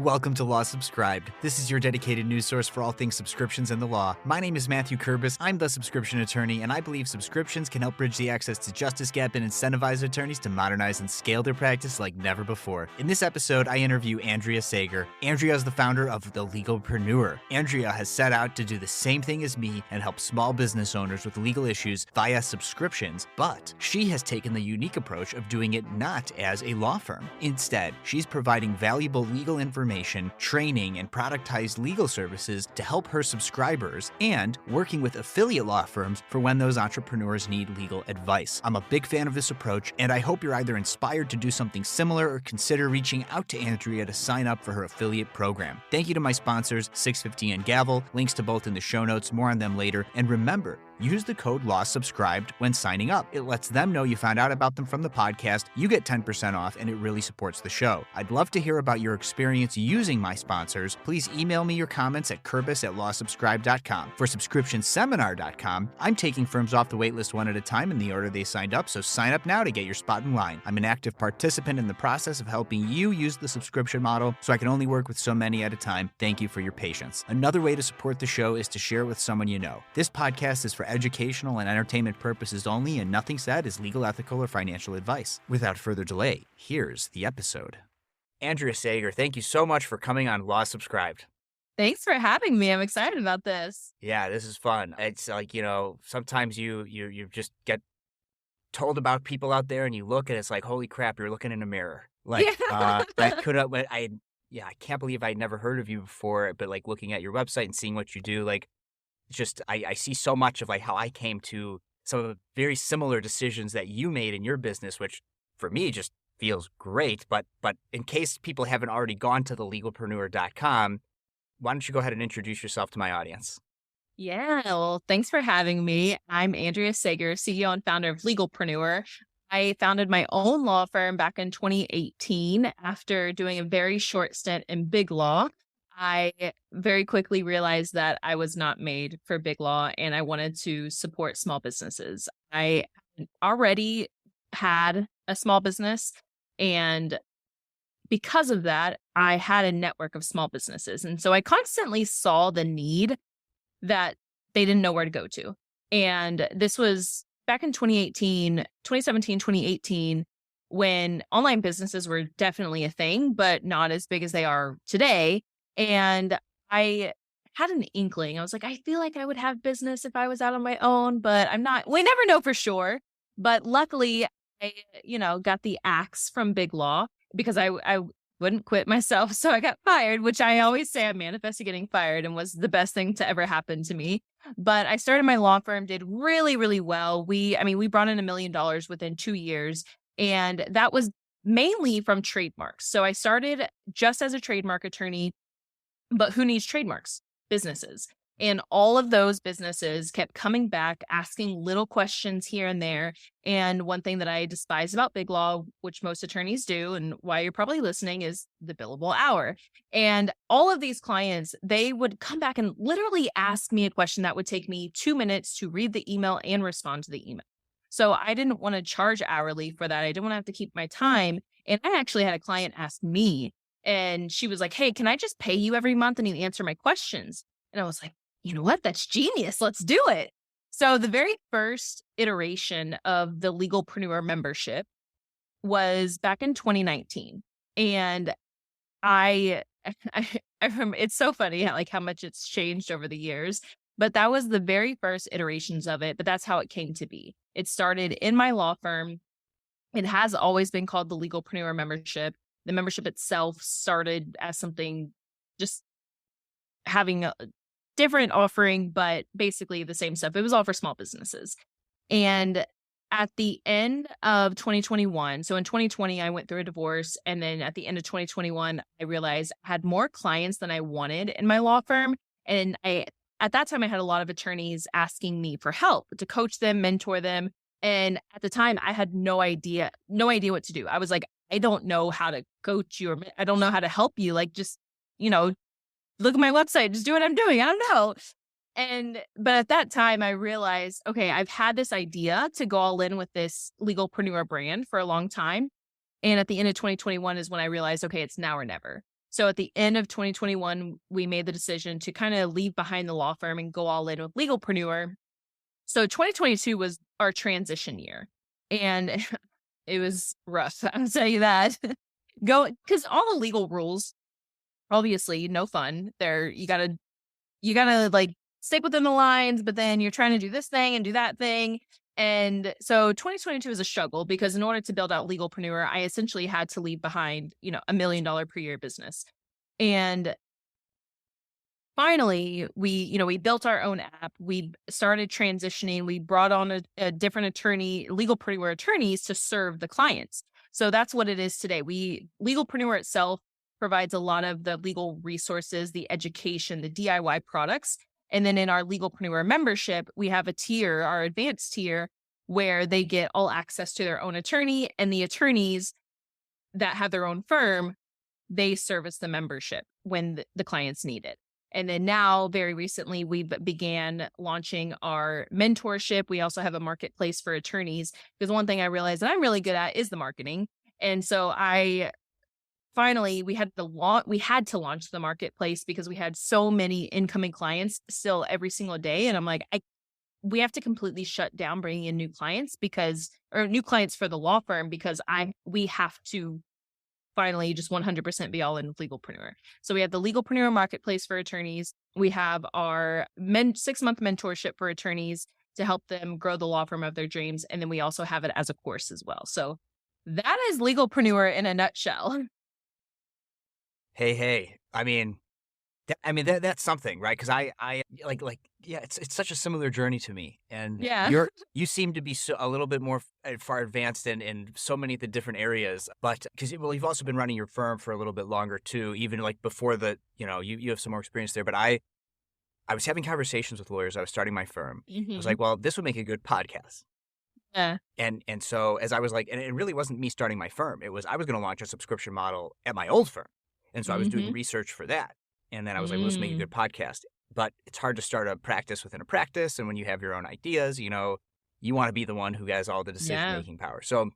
Welcome to Law Subscribed. This is your dedicated news source for all things subscriptions and the law. My name is Matthew Kurbis. I'm the subscription attorney, and I believe subscriptions can help bridge the access to justice gap and incentivize attorneys to modernize and scale their practice like never before. In this episode, I interview Andrea Sager. Andrea is the founder of the Legalpreneur. Andrea has set out to do the same thing as me and help small business owners with legal issues via subscriptions, but she has taken the unique approach of doing it not as a law firm. Instead, she's providing valuable legal information, training, and productized legal services to help her subscribers and working with affiliate law firms for when those entrepreneurs need legal advice. I'm a big fan of this approach, and I hope you're either inspired to do something similar or consider reaching out to Andrea to sign up for her affiliate program. Thank you to my sponsors, 650 and Gavel. Links to both in the show notes, more on them later. And remember, use the code LAWSUBSCRIBED when signing up. It lets them know you found out about them from the podcast, you get 10% off, and it really supports the show. I'd love to hear about your experience using my sponsors. Please email me your comments at kurbis@lawsubscribe.com. For subscriptionseminar.com, I'm taking firms off the waitlist one at a time in the order they signed up, so sign up now to get your spot in line. I'm an active participant in the process of helping you use the subscription model, so I can only work with so many at a time. Thank you for your patience. Another way to support the show is to share with someone you know. This podcast is for educational and entertainment purposes only, and nothing said is legal, ethical, or financial advice. Without further delay, here's the episode. Andrea Sager, thank you so much for coming on Law Subscribed. Thanks for having me. I'm excited about this. Yeah, this is fun. It's like, sometimes you just get told about people out there and you look and it's like, holy crap, you're looking in a mirror. Like, that could have, I can't believe I'd never heard of you before, but like looking at your website and seeing what you do, like, it's just, I see so much of like how I came to some of the very similar decisions that you made in your business, which for me just feels great. But in case people haven't already gone to the legalpreneur.com, why don't you go ahead and introduce yourself to my audience? Yeah, well, thanks for having me. I'm Andrea Sager, CEO and founder of Legalpreneur. I founded my own law firm back in 2018 after doing a very short stint in big law. I very quickly realized that I was not made for big law and I wanted to support small businesses. I already had a small business, and because of that, I had a network of small businesses. And so I constantly saw the need that they didn't know where to go to. And this was back in 2017, 2018, when online businesses were definitely a thing, but not as big as they are today. And I had an inkling. I was like, I feel like I would have business if I was out on my own, but I'm not. We never know for sure. But luckily, I, got the axe from big law because I wouldn't quit myself. So I got fired, which I always say I manifested getting fired and was the best thing to ever happen to me. But I started my law firm, did really, really well. We brought in $1 million within 2 years. And that was mainly from trademarks. So I started just as a trademark attorney. But who needs trademarks? Businesses. And all of those businesses kept coming back, asking little questions here and there. And one thing that I despise about big law, which most attorneys do, and why you're probably listening, is the billable hour. And all of these clients, they would come back and literally ask me a question that would take me 2 minutes to read the email and respond to the email. So I didn't want to charge hourly for that. I didn't want to have to keep my time. And I actually had a client ask me, and she was like, hey, can I just pay you every month and you answer my questions? And I was like, you know what? That's genius. Let's do it. So the very first iteration of the Legalpreneur membership was back in 2019. And I remember, it's so funny how much it's changed over the years, but that was the very first iterations of it. But that's how it came to be. It started in my law firm. It has always been called the Legalpreneur membership. The membership itself started as something just having a different offering, but basically the same stuff. It was all for small businesses. And at the end of 2021, so in 2020, I went through a divorce. And then at the end of 2021, I realized I had more clients than I wanted in my law firm. And at that time, I had a lot of attorneys asking me for help to coach them, mentor them. And at the time, I had no idea what to do. I was like, I don't know how to coach you, or I don't know how to help you. Like, just, look at my website, just do what I'm doing. I don't know. But at that time I realized, okay, I've had this idea to go all in with this Legalpreneur brand for a long time. And at the end of 2021 is when I realized, okay, it's now or never. So at the end of 2021, we made the decision to kind of leave behind the law firm and go all in with Legalpreneur. So 2022 was our transition year, and it was rough. I'll tell you that. Go because all the legal rules, obviously, no fun. You gotta like stick within the lines, but then you're trying to do this thing and do that thing. And so 2022 is a struggle because in order to build out Legalpreneur, I essentially had to leave behind, $1 million per year business. And finally, we built our own app. We started transitioning. We brought on a different attorney, Legalpreneur attorneys to serve the clients. So that's what it is today. Legalpreneur itself provides a lot of the legal resources, the education, the DIY products. And then in our Legalpreneur membership, we have a tier, our advanced tier, where they get all access to their own attorney, and the attorneys that have their own firm, they service the membership when the clients need it. And then now, very recently, we began launching our mentorship. We also have a marketplace for attorneys because one thing I realized that I'm really good at is the marketing. And so we had to launch the marketplace because we had so many incoming clients still every single day. And I'm like, we have to completely shut down bringing in new clients or new clients for the law firm because we have to finally just 100% be all in with Legalpreneur. So we have the Legalpreneur marketplace for attorneys. We have our 6-month mentorship for attorneys to help them grow the law firm of their dreams. And then we also have it as a course as well. So that is Legalpreneur in a nutshell. Hey. That's something, right? Because I yeah, it's such a similar journey to me, and Yeah. you seem to be a little bit more far advanced in so many of the different areas. But because you've also been running your firm for a little bit longer too, even like before you have some more experience there. But I was having conversations with lawyers. I was starting my firm. I was Hmm. like, well, this would make a good podcast. Yeah. And so as I was like, and it really wasn't me starting my firm. I was going to launch a subscription model at my old firm. And so I was doing Hmm. research for that. And then I was like, well, let's make a Mm. good podcast. But it's hard to start a practice within a practice. And when you have your own ideas, you want to be the one who has all the Yeah. decision-making power. So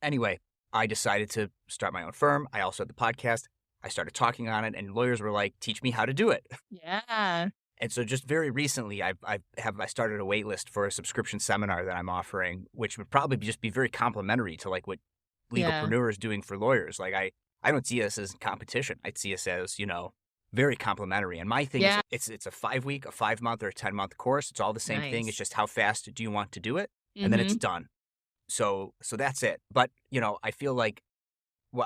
anyway, I decided to start my own firm. I also had the podcast. I started talking on it, and lawyers were like, teach me how to do it. Yeah. And so just very recently, I started a wait list for a subscription seminar that I'm offering, which would probably just be very complimentary to like what Yeah. Legalpreneur is doing for lawyers. Like I don't see us as competition. I'd see us as, very complimentary. And my thing is Yeah. it's a 5-week, a 5-month, or a 10-month course. It's all the same thing. It's Nice. just how fast do you want to do it? And then it's Hmm. done. So that's it. But, I feel like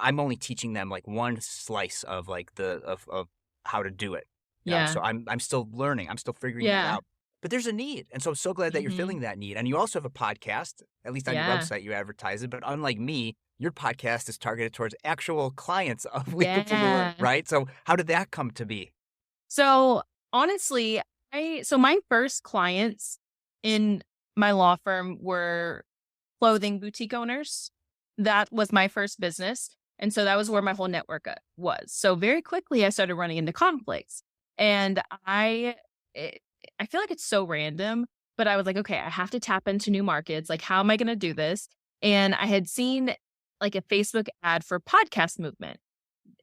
I'm only teaching them like one slice of like of how to do it. Yeah. So I'm still learning. I'm still figuring that Yeah. out. But there's a need. And so I'm so glad that you're Hmm. filling that need. And you also have a podcast, at least on your Yeah. website, you advertise it. But unlike me, your podcast is targeted towards actual clients of Legalpreneur, Yeah. right? So how did that come to be? So honestly, my first clients in my law firm were clothing boutique owners. That was my first business. And so that was where my whole network was. So very quickly, I started running into conflicts. And it, I feel like it's so random, but I was like, okay, I have to tap into new markets. Like, how am I going to do this? And I had seen like a Facebook ad for Podcast Movement.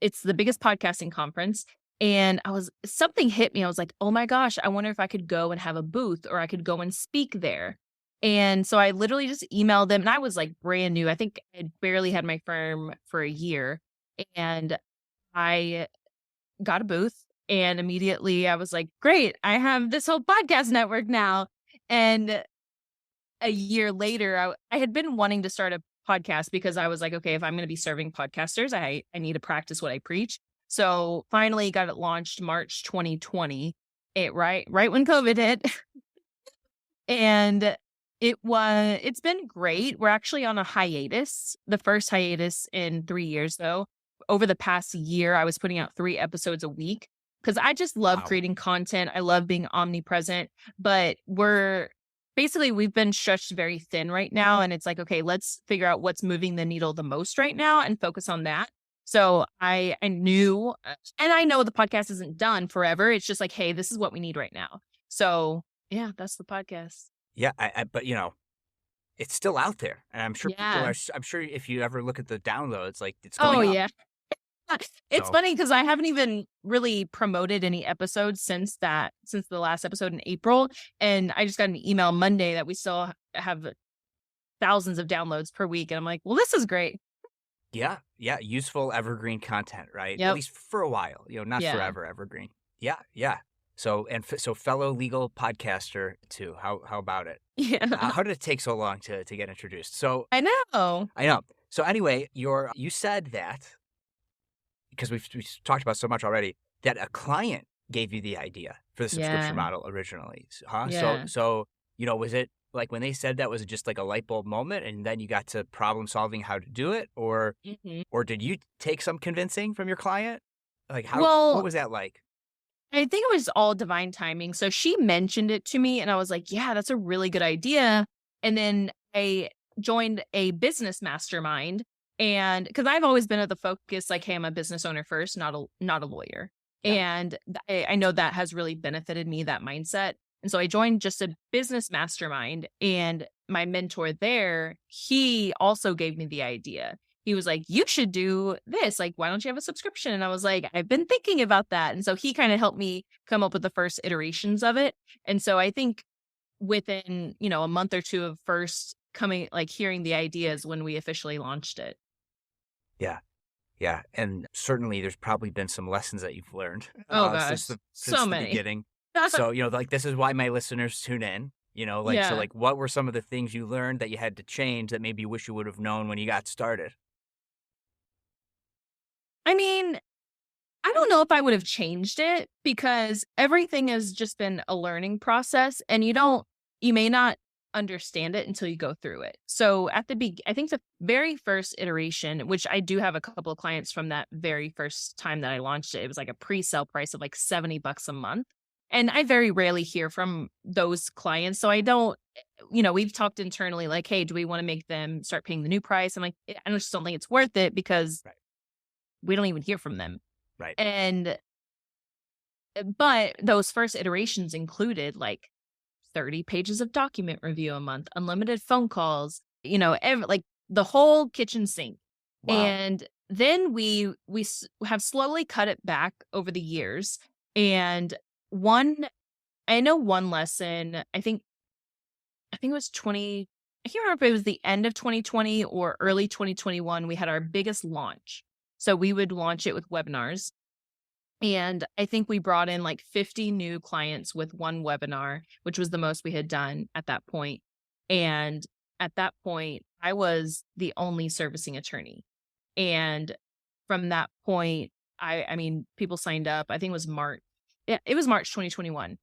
It's the biggest podcasting conference. And something hit me. I was like, oh my gosh, I wonder if I could go and have a booth or I could go and speak there. And so I literally just emailed them and I was like brand new. I think I barely had my firm for a year and I got a booth and immediately I was like, great, I have this whole podcast network now. And a year later, I had been wanting to start a podcast because I was like, okay, if I'm going to be serving podcasters, I need to practice what I preach. So finally got it launched March 2020, right when COVID hit. And it's been great. We're actually on a hiatus, the first hiatus in 3 years though. Over the past year, I was putting out 3 episodes a week because I just love Wow. creating content. I love being omnipresent, but we've been stretched very thin right now. And it's like, okay, let's figure out what's moving the needle the most right now and focus on that. So I knew, and I know the podcast isn't done forever. It's just like, hey, this is what we need right now. So yeah, that's the podcast. Yeah, but it's still out there. And I'm sure people Yeah. I'm sure if you ever look at the downloads, like it's Oh, going up. yeah. It's So funny because I haven't even really promoted any episodes since the last episode in April. And I just got an email Monday that we still have thousands of downloads per week. And I'm like, well, this is great. yeah, useful evergreen content, right? At Yep. least for a while, not Yeah. forever evergreen. Yeah, yeah. So so fellow legal podcaster too. How about it? Yeah. How did it take so long to get introduced? So I know. I know. So anyway, you said that because we've talked about so much already that a client gave you the idea for the subscription Yeah. model originally, huh? Yeah. So was it like when they said that, was it just like a light bulb moment, and then you got to problem solving how to do it, or Mhm. did you take some convincing from your client? Like what Well, was that like? I think it was all divine timing. So she mentioned it to me and I was like, yeah, that's a really good idea. And then I joined a business mastermind, and because I've always been at the focus, like, hey, I'm a business owner first, not a lawyer. Yeah, And I know that has really benefited me, that mindset. And so I joined just a business mastermind, and my mentor there, he also gave me the idea. He was like, "You should do this. Like, why don't you have a subscription?" And I was like, "I've been thinking about that." And so he kind of helped me come up with the first iterations of it. And so I think within, a month or two of first coming, like, hearing the ideas when we officially launched it. yeah, yeah. And certainly, there's probably been some lessons that you've learned Oh since gosh, so the many. beginning. So like this is why my listeners tune in. Yeah. Like what were some of the things you learned that you had to change that maybe you wish you would have known when you got started? I mean, I don't know if I would have changed it because everything has just been a learning process, and you may not understand it until you go through it. So I think the very first iteration, which I do have a couple of clients from that very first time that I launched it, it was like a pre-sale price of like $70 a month. And I very rarely hear from those clients. So I don't, we've talked internally like, hey, do we want to make them start paying the new price? I'm like, I just don't think it's worth it because Right, we don't even hear from them. right. And but those first iterations included like 30 pages of document review a month, unlimited phone calls, like the whole kitchen sink. Wow. And then we have slowly cut it back over the years. And one I know one lesson, I think it was 20, I can't remember if it was the end of 2020 or early 2021, we had our biggest launch. So we would launch it with webinars, and I think we brought in like 50 new clients with one webinar, which was the most we had done at that point. And at that point, I was the only servicing attorney. And from that point, I mean, people signed up. I think it was March. Yeah, it was March 2021.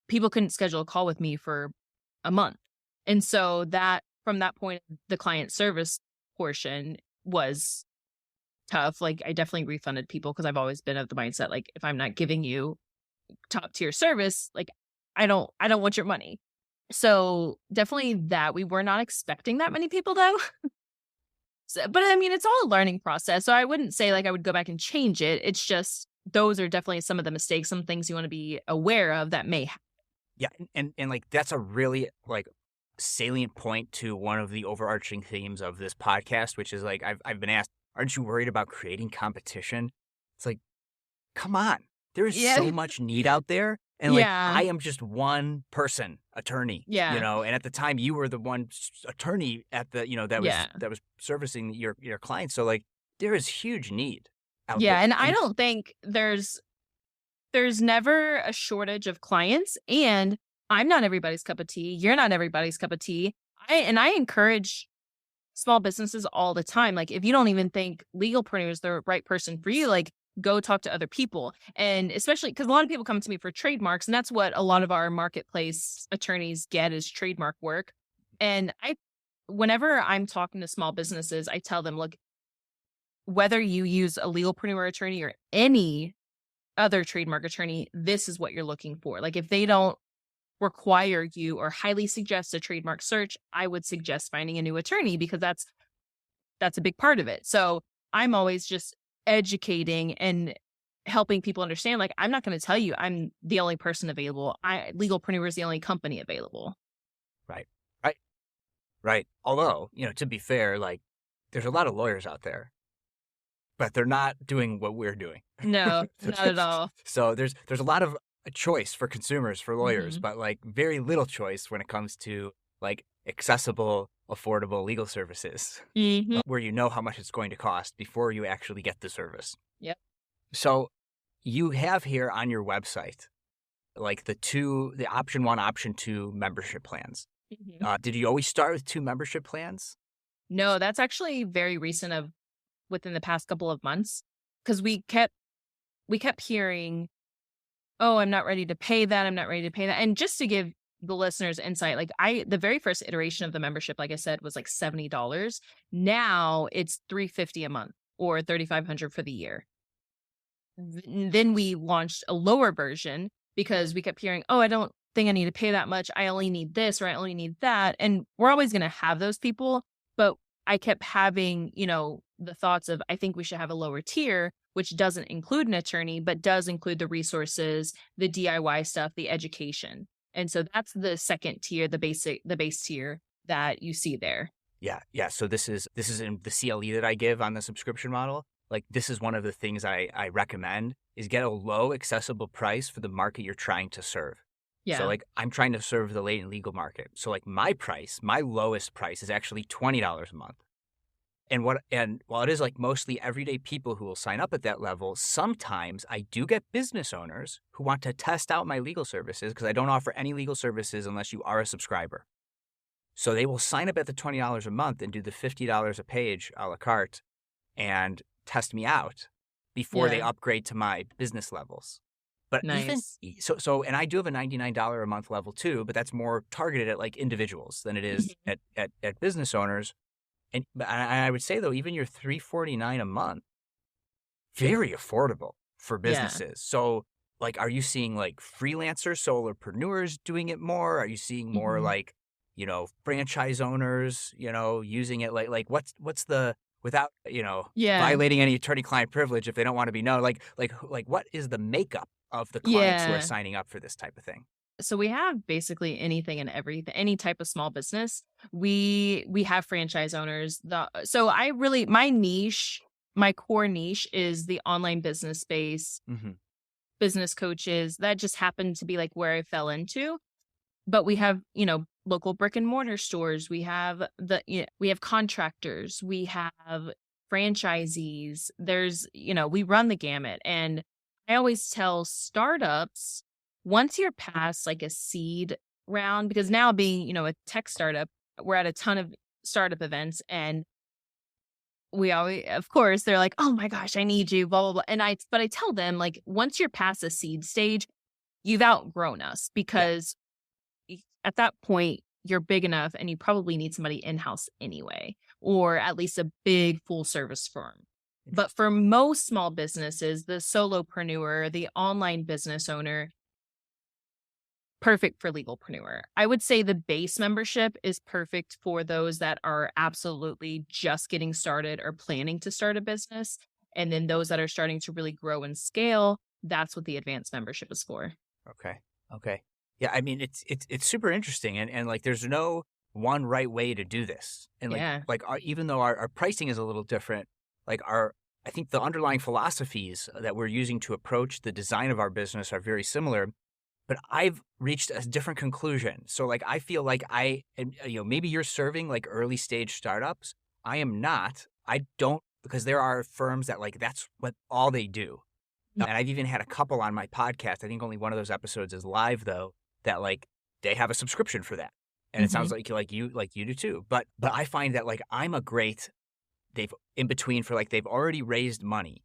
People couldn't schedule a call with me for a month. And so that from that point, the client service portion was tough. Like, I definitely refunded people because I've always been of the mindset, like, if I'm not giving you top tier service, like, I don't want your money. So definitely that we were not expecting that many people though. So, but I mean, it's all a learning process. So I wouldn't say like I would go back and change it. It's just those are definitely some of the mistakes, some things you want to be aware of that may happen. Yeah, and like that's a really like salient point to one of the overarching themes of this podcast, which is like I've been asked, aren't you worried about creating competition? It's like, come on. There is Yeah. so much need out there. And like Yeah. I am just one person, attorney, Yeah. and at the time you were the one attorney at the, Yeah. that was servicing your clients. So like there is huge need out Yeah. there. And I And don't think there's never a shortage of clients, and I'm not everybody's cup of tea. You're not everybody's cup of tea. I encourage small businesses all the time. Like, if you don't even think Legalpreneur is the right person for you, like, go talk to other people. And especially because a lot of people come to me for trademarks, and that's what a lot of our marketplace attorneys get is trademark work. And whenever I'm talking to small businesses, I tell them, look, whether you use a Legalpreneur attorney or any other trademark attorney, this is what you're looking for. Like, if they don't require you or highly suggest a trademark search, I would suggest finding a new attorney because that's a big part of it. So I'm always just educating and helping people understand, like, I'm not going to tell you I'm the only person available. Legalpreneur is the only company available. right, right, right. Although, to be fair, like there's a lot of lawyers out there. but they're not doing what we're doing. No, not at all. So there's a lot of choice for consumers, for lawyers, Mhm. but like very little choice when it comes to like accessible, affordable legal services Mhm. where you know how much it's going to cost before you actually get the service. Yep. So you have here on your website like the option 1, option 2 membership plans. Mhm. Did you always start with 2 membership plans? No, that's actually very recent of within the past couple of months because we kept hearing, "Oh, I'm not ready to pay that. I'm not ready to pay that." And just to give the listeners insight, like the very first iteration of the membership, like I said, was like $70. Now it's $350 a month or $3,500 for the year. Then we launched a lower version because we kept hearing, "Oh, I don't think I need to pay that much. I only need this or I only need that." And we're always going to have those people. But I kept having, the thoughts of, I think we should have a lower tier, which doesn't include an attorney, but does include the resources, the DIY stuff, the education. And so that's the second tier, the base tier that you see there. Yeah. So this is in the CLE that I give on the subscription model. Like this is one of the things I recommend is get a low accessible price for the market you're trying to serve. Yeah. So like I'm trying to serve the latent legal market. So like my lowest price is actually $20 a month. And while it is like mostly everyday people who will sign up at that level, sometimes I do get business owners who want to test out my legal services because I don't offer any legal services unless you are a subscriber. So they will sign up at the $20 a month and do the $50 a page a la carte and test me out before they Yeah. upgrade to my business levels. But Nice. and I do have a $99 a month level too, but that's more targeted at like individuals than it is Mhm. at business owners. And I would say though, even your $349 a month, very affordable for Yeah. businesses. So like, are you seeing like freelancers, solopreneurs doing it more? Are you seeing more Mhm. like, franchise owners, using it like what's the without, Yeah. violating any attorney-client privilege if they don't want to be known, like what is the makeup of the clients who are Yeah. signing up for this type of thing? So we have basically anything and everything, any type of small business. We have franchise owners. So my core niche is the online business space, Mm-hmm. business coaches. That just happened to be like where I fell into. But we have, local brick and mortar stores. We have contractors. We have franchisees. We run the gamut. And I always tell startups, once you're past like a seed round, because now being, a tech startup, we're at a ton of startup events and we always, of course, they're like, "Oh my gosh, I need you, blah, blah, blah." But I tell them, like, once you're past the seed stage, you've outgrown us Yeah. because at that point, you're big enough and you probably need somebody in-house anyway, or at least a big full service firm. But for most small businesses, the solopreneur, the online business owner, perfect for Legalpreneur. I would say the base membership is perfect for those that are absolutely just getting started or planning to start a business. And then those that are starting to really grow and scale, that's what the advanced membership is for. Okay. Yeah, I mean it's super interesting and like there's no one right way to do this. And Yeah. even though our pricing is a little different, I think the underlying philosophies that we're using to approach the design of our business are very similar, but I've reached a different conclusion. So like I feel like maybe you're serving like early stage startups. I am not. I don't because there are firms that like that's what all they do. And I've even had a couple on my podcast. I think only one of those episodes is live though, that like they have a subscription for that. And it sounds Mhm. like you do too. But I find that like I'm a great they've in between for like they've already raised money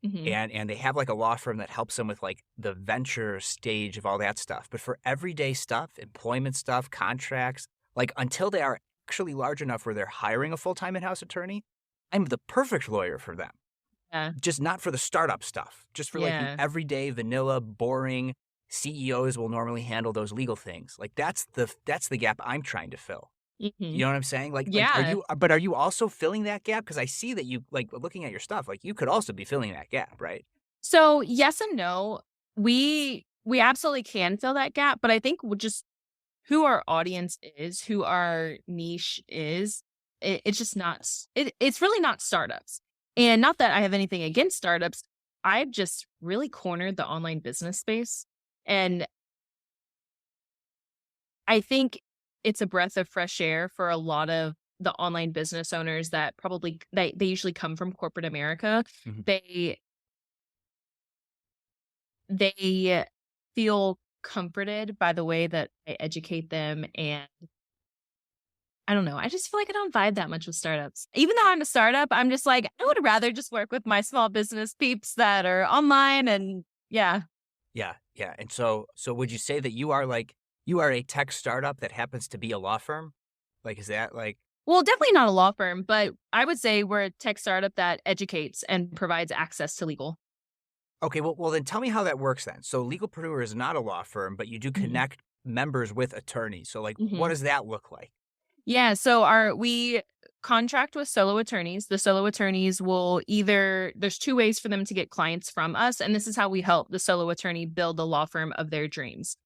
Mhm. and they have like a law firm that helps them with like the venture stage of all that stuff. But for everyday stuff, employment stuff, contracts, like until they are actually large enough where they're hiring a full-time in-house attorney, I'm the perfect lawyer for them. Yeah. Just not for the startup stuff, just for like the Yeah. everyday vanilla boring CEOs will normally handle those legal things. Like that's the gap I'm trying to fill. You Mhm. know what I'm saying? Like Yeah. are you also filling that gap? Because I see that you like looking at your stuff, like you could also be filling that gap, right? So yes and no. We absolutely can fill that gap, but I think just who our audience is, who our niche is, it's just not. It's really not startups. And not that I have anything against startups. I've just really cornered the online business space. And I think it's a breath of fresh air for a lot of the online business owners that probably they usually come from corporate America. Mhm. They feel comforted by the way that I educate them, and I don't know. I just feel like I don't vibe that much with startups. Even though I'm a startup, I'm just like, I would rather just work with my small business peeps that are online and yeah. Yeah, yeah. And so would you say that you are a tech startup that happens to be a law firm? Like, is that like, Well, definitely not a law firm, but I would say we're a tech startup that educates and provides access to legal. okay, well then tell me how that works then. So Legalpreneur is not a law firm, but you do Mhm. connect members with attorneys. So like, what Mhm. does that look like? Yeah, so we contract with solo attorneys. The solo attorneys will either there's two ways for them to get clients from us, and this is how we help the solo attorney build the law firm of their dreams.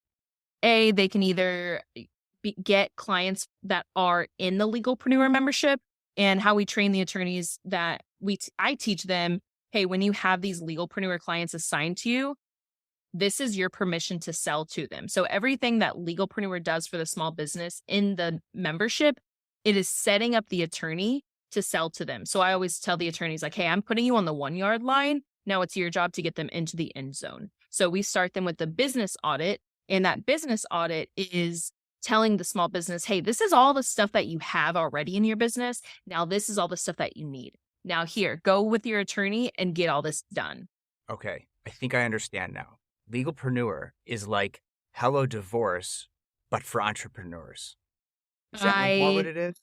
They can either get clients that are in the Legalpreneur membership, and how we train the attorneys that I teach them, hey, when you have these Legalpreneur clients assigned to you, this is your permission to sell to them. So everything that Legalpreneur does for the small business in the membership, it is setting up the attorney to sell to them. So I always tell the attorneys like, hey, I'm putting you on the 1 yard line. Now it's your job to get them into the end zone. So we start them with the business audit, and that business audit is telling the small business, hey, this is all the stuff that you have already in your business. Now this is all the stuff that you need. Now here, go with your attorney and get all this done. Okay, I think I understand now. Legalpreneur is like Hello Divorce, but for entrepreneurs. Is that like more what I it is?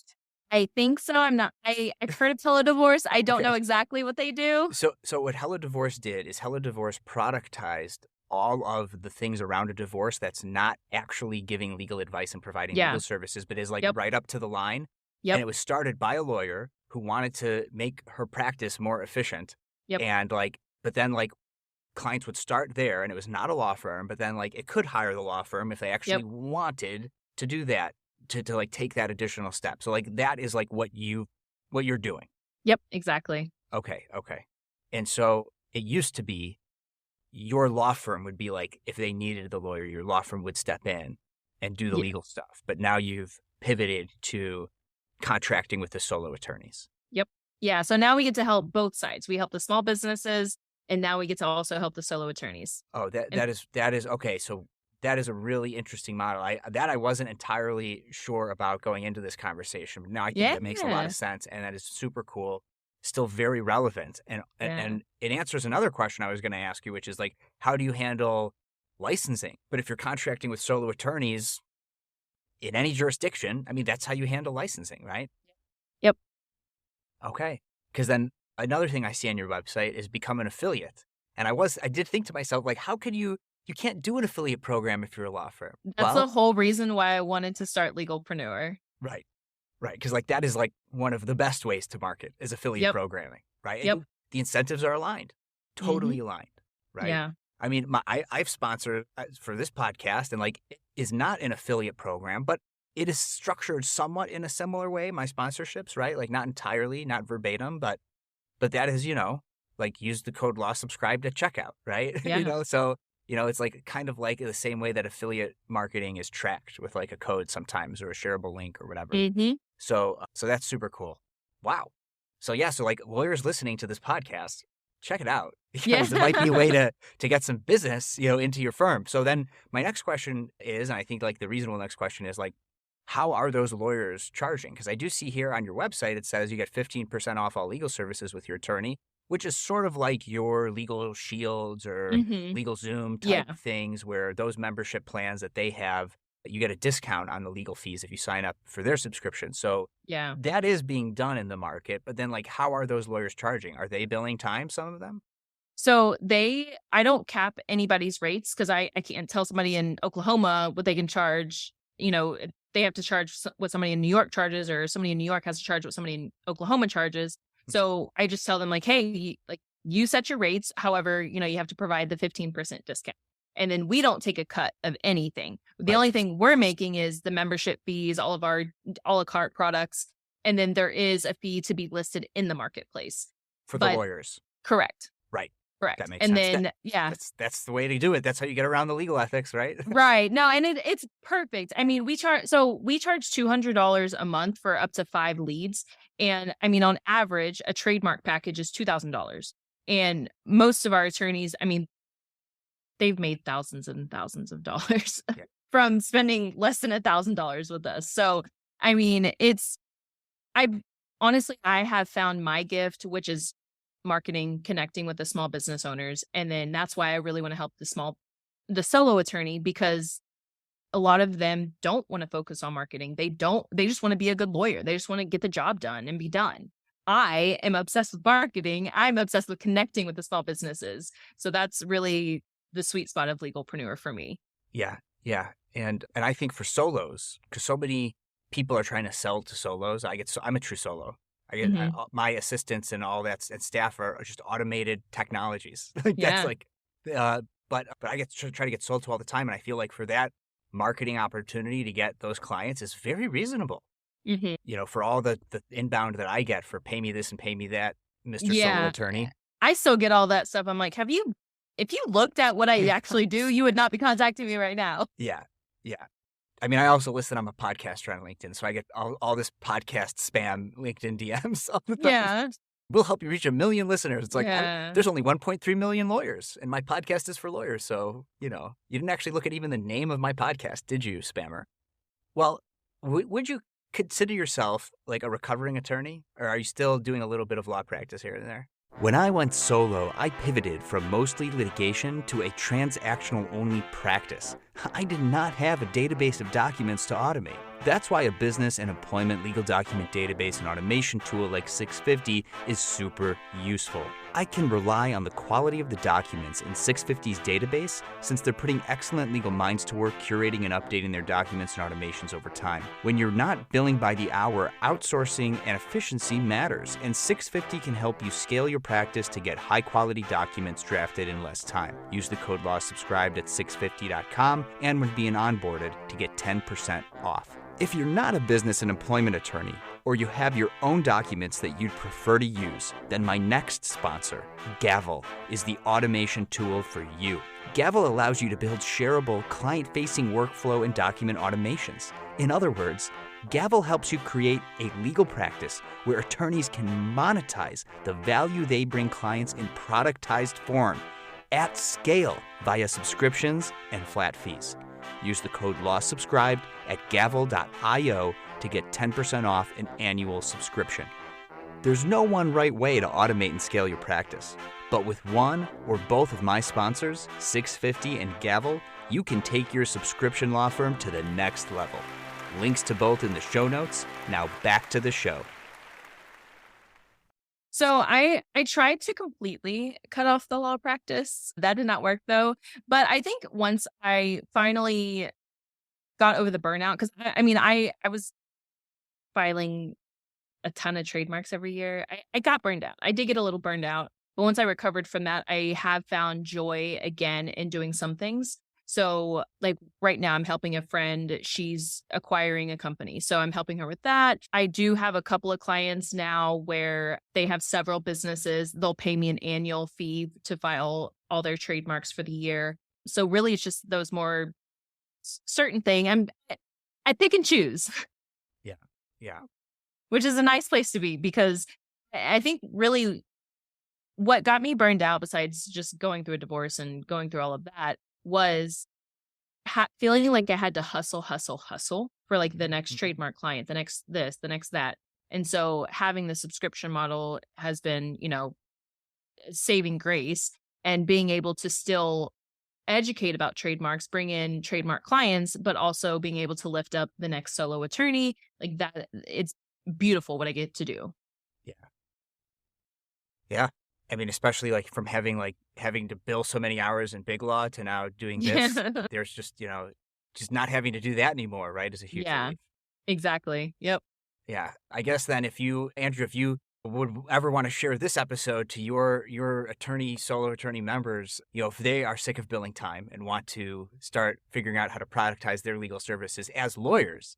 I think so. I'm not I've heard of teledivorce. I don't Okay. know exactly what they do. So what Hello Divorce did is Hello Divorce productized all of the things around a divorce that's not actually giving legal advice and providing Yeah. legal services, but is like Yep. right up to the line. And Yep. it was started by a lawyer who wanted to make her practice more efficient. Yep. And like, but then like clients would start there and it was not a law firm, but then like it could hire the law firm if they actually Yep. wanted to do that, to like take that additional step. So like that is like what you're doing. Yep. Exactly. Okay, okay. And so it used to be your law firm would be like, if they needed the lawyer, your law firm would step in and do the Yeah. legal stuff. But now you've pivoted to contracting with the solo attorneys. Yep. Yeah. So now we get to help both sides. We help the small businesses, and now we get to also help the solo attorneys. Oh, that And that is okay. So that is a really interesting model. I wasn't entirely sure about going into this conversation, but now I think that makes a lot yeah. of sense, and that is super cool. Still very relevant, and Yeah. and it answers another question I was going to ask you, which is like, how do you handle licensing? But if you're contracting with solo attorneys in any jurisdiction, I mean, that's how you handle licensing, right? Yep. Okay. Because then another thing I see on your website is become an affiliate. And I did think to myself, like, how could you can't do an affiliate program if you're a law firm. That's the Well, whole reason why I wanted to start Legalpreneur. right, right. Because like that is like one of the best ways to market is affiliate Yep. programming, right? Yep. And the incentives are aligned, totally aligned, right? Yeah. I mean, I've sponsored for this podcast, and like it is not an affiliate program, but it is structured somewhat in a similar way. My sponsorships, right? Like not entirely, not verbatim, but that is, like use the code law subscribed at checkout, right? Yeah. So, it's like kind of like the same way that affiliate marketing is tracked with like a code sometimes or a shareable link or whatever. Mm-hmm. So that's super cool. Wow. So yeah, so like lawyers listening to this podcast, check it out Yeah. because it might be a way to get some business, into your firm. So then my next question is, and I think like the reasonable next question is like, how are those lawyers charging? Because I do see here on your website, it says you get 15% off all legal services with your attorney, which is sort of like your Legal Shields or Mm-hmm. Legal Zoom Yeah. type things where those membership plans that they have, you get a discount on the legal fees if you sign up for their subscription. So Yeah. that is being done in the market. But then like, how are those lawyers charging? Are they billing time, some of them? So I don't cap anybody's rates because I can't tell somebody in Oklahoma what they can charge. They have to charge what somebody in New York charges, or somebody in New York has to charge what somebody in Oklahoma charges. So I just tell them like, hey, you set your rates. However, you have to provide the 15% discount. And then we don't take a cut of anything. The Right. only thing we're making is the membership fees, all of our a la carte products. And then there is a fee to be listed in the marketplace. For the But lawyers. correct. Right. Correct. That makes And sense. then, yeah. That's the way to do it. That's how you get around the legal ethics, right? Right. No, and it's perfect. I mean, we charge $200 a month for up to 5 leads. And I mean, on average, a trademark package is $2,000. And most of our attorneys, I mean, they've made thousands and thousands of dollars Yeah. from spending less than $1,000 with us. So, I mean, I honestly, I have found my gift, which is marketing, connecting with the small business owners. And then that's why I really want to help the solo attorney, because a lot of them don't want to focus on marketing. They just want to be a good lawyer. They just want to get the job done and be done. I am obsessed with marketing. I'm obsessed with connecting with the small businesses. So that's really the sweet spot of Legalpreneur for me. Yeah. Yeah. And I think for solos, because so many people are trying to sell to solos. I'm a true solo. My assistants and all that and staff are just automated technologies. That's like, but I get to try to get sold to all the time. And I feel like for that marketing opportunity to get those clients is very reasonable. For all the inbound that I get for pay me this and pay me that, Mr. Solo Attorney. I still get all that stuff. I'm like, if you looked at what I actually do, you would not be contacting me right now. Yeah. Yeah. I mean, I also listen, I'm a podcaster on LinkedIn, so I get all this podcast spam LinkedIn DMs all the time. Yeah. We'll help you reach 1 million listeners. It's like, there's only 1.3 million lawyers, and my podcast is for lawyers. So, you didn't actually look at even the name of my podcast, did you, spammer? Well, would you consider yourself like a recovering attorney, or are you still doing a little bit of law practice here and there? When I went solo, I pivoted from mostly litigation to a transactional-only practice. I did not have a database of documents to automate. That's why a business and employment legal document database and automation tool like 650 is super useful. I can rely on the quality of the documents in 650's database since they're putting excellent legal minds to work curating and updating their documents and automations over time. When you're not billing by the hour, outsourcing and efficiency matters, and 650 can help you scale your practice to get high-quality documents drafted in less time. Use the code LAWSubscribed at 650.com and when being onboarded to get 10% off. If you're not a business and employment attorney, or you have your own documents that you'd prefer to use, then my next sponsor, Gavel, is the automation tool for you. Gavel allows you to build shareable, client-facing workflow and document automations. In other words, Gavel helps you create a legal practice where attorneys can monetize the value they bring clients in productized form at scale via subscriptions and flat fees. Use the code LAWSubscribed at gavel.io to get 10% off an annual subscription. There's no one right way to automate and scale your practice, but with one or both of my sponsors, 650 and Gavel, you can take your subscription law firm to the next level. Links to both in the show notes. Now back to the show. So I tried to completely cut off the law practice. That did not work though. But I think once I finally got over the burnout, because I was filing a ton of trademarks every year. I got burned out. I did get a little burned out. But once I recovered from that, I have found joy again in doing some things. So like right now I'm helping a friend. She's acquiring a company. So I'm helping her with that. I do have a couple of clients now where they have several businesses. They'll pay me an annual fee to file all their trademarks for the year. So really it's just those more certain thing. I pick and choose. Yeah. Which is a nice place to be, because I think really what got me burned out, besides just going through a divorce and going through all of that, was feeling like I had to hustle for like the next trademark client, the next this, the next that. And so having the subscription model has been, saving grace, and being able to still educate about trademarks, bring in trademark clients, but also being able to lift up the next solo attorney like that. It's beautiful what I get to do. Yeah. I mean, especially like from having to bill so many hours in big law to now doing this, there's just, just not having to do that anymore, right? Is a huge relief. Exactly. Yep. Yeah. I guess then Andrew, if you would ever want to share this episode to your solo attorney members, if they are sick of billing time and want to start figuring out how to productize their legal services as lawyers,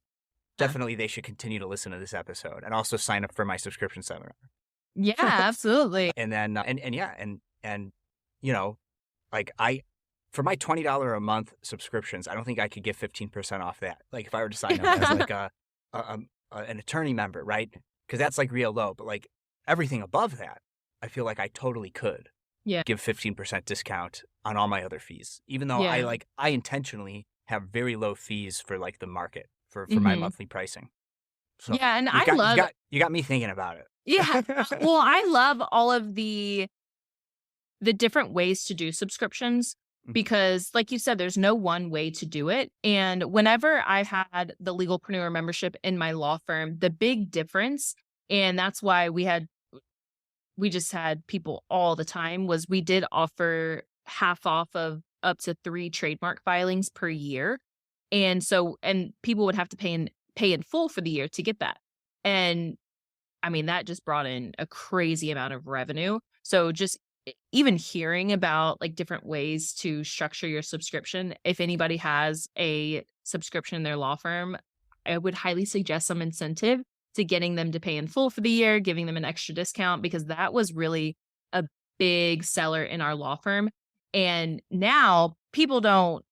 definitely they should continue to listen to this episode and also sign up for my subscription seminar. Yeah, absolutely. And then, and yeah, and, you know, like for my $20 a month subscriptions, I don't think I could get 15% off that. Like if I were to sign up as like an attorney member, right? Because that's like real low. But like everything above that, I feel like I totally could Yeah. give 15% discount on all my other fees, even though Yeah. I intentionally have very low fees for like the market for my Mhm. monthly pricing. So Yeah, and you've I got love you got me thinking about it. yeah, well, I love all of the different ways to do subscriptions Mhm. because like you said, there's no one way to do it. And whenever I've had the Legalpreneur membership in my law firm, the big difference, and that's why we just had people all the time, was we did offer half off of up to 3 trademark filings per year. And people would have to pay in full for the year to get that. And I mean, that just brought in a crazy amount of revenue. So just even hearing about like different ways to structure your subscription, if anybody has a subscription in their law firm, I would highly suggest some incentive to getting them to pay in full for the year, giving them an extra discount, because that was really a big seller in our law firm. And now people don't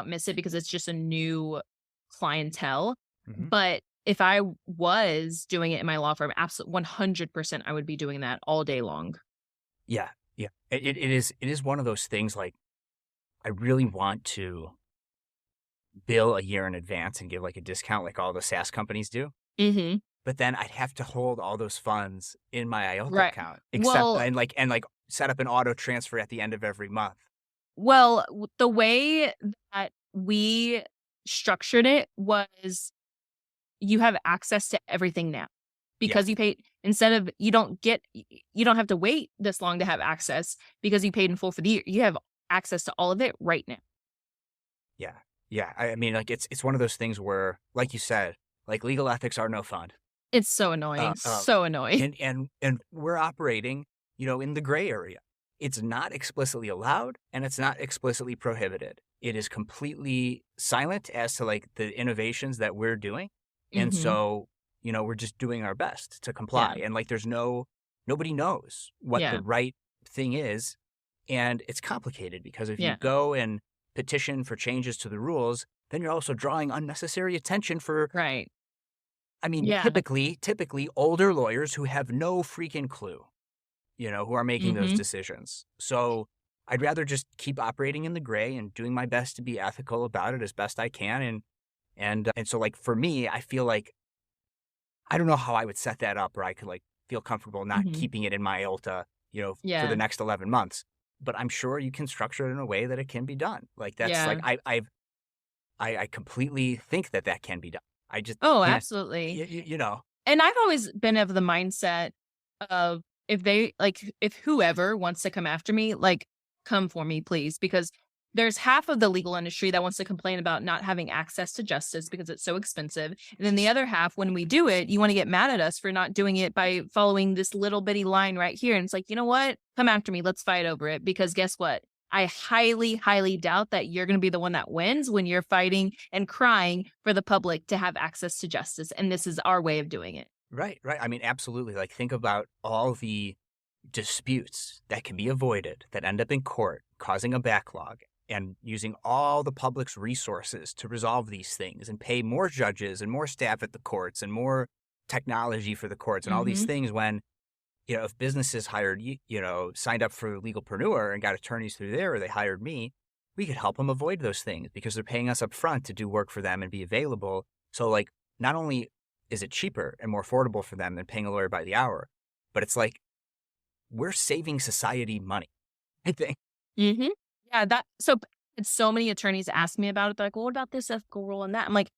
miss it because it's just a new clientele. Mhm. But if I was doing it in my law firm, absolutely 100%, I would be doing that all day long. Yeah, yeah. It is one of those things like I really want to bill a year in advance and give like a discount like all the SaaS companies do. Mhm. But then I'd have to hold all those funds in my IOTA Right. account, except Well, and like set up an auto transfer at the end of every month. the way that we structured it was you have access to everything now Yeah, because you paid instead of you don't have to wait this long to have access because you paid in full for the year. You have access to all of it right now. yeah, yeah. I mean, like it's one of those things where, like you said, like legal ethics are no fun. It's so Uh, annoying, uh, so annoying. and we're operating, in the gray area. It's not explicitly allowed and it's not explicitly prohibited. It is completely silent as to like the innovations that we're doing. And Mhm. so, we're just doing our best to Yeah. comply. And like there's nobody knows what the Yeah. right thing is. And it's complicated because if you Yeah. go and petition for changes to the rules, then you're also drawing unnecessary attention for Right. I mean, Yeah. typically older lawyers who have no freaking clue, who are making those Mhm. decisions. So I'd rather just keep operating in the gray and doing my best to be ethical about it as best I can. And so like for me, I feel like I don't know how I would set that up where I could like feel comfortable not Mhm. keeping it in my IOTA, for the Yeah. next 11 months. But I'm sure you can structure it in a way that it can be done. Like that's like Yeah. I completely think that that can be done. I just Oh, can't, absolutely. you know. And I've always been of the mindset of if whoever wants to come after me, like, come for me, please, because there's half of the legal industry that wants to complain about not having access to justice because it's so expensive. And then the other half, when we do it, you want to get mad at us for not doing it by following this little bitty line right here. And it's like, you know what? Come after me. Let's fight over it. Because guess what? I highly, highly doubt that you're going to be the one that wins when you're fighting and crying for the public to have access to justice. And this is our way of doing it. Right, right. I mean, absolutely. Like, think about all the disputes that can be avoided that end up in court, causing a backlog, and using all the public's resources to resolve these things and pay more judges and more staff at the courts and more technology for the courts and all these Hmm. things when, if businesses hired, signed up for Legalpreneur and got attorneys through there, or they hired me, we could help them avoid those things because they're paying us up front to do work for them and be available. So, like, not only is it cheaper and more affordable for them than paying a lawyer by the hour, but it's like we're saving society money, I think. Hmm. Yeah, it's so many attorneys ask me about it. They're like, well, what about this ethical rule and that? I'm like,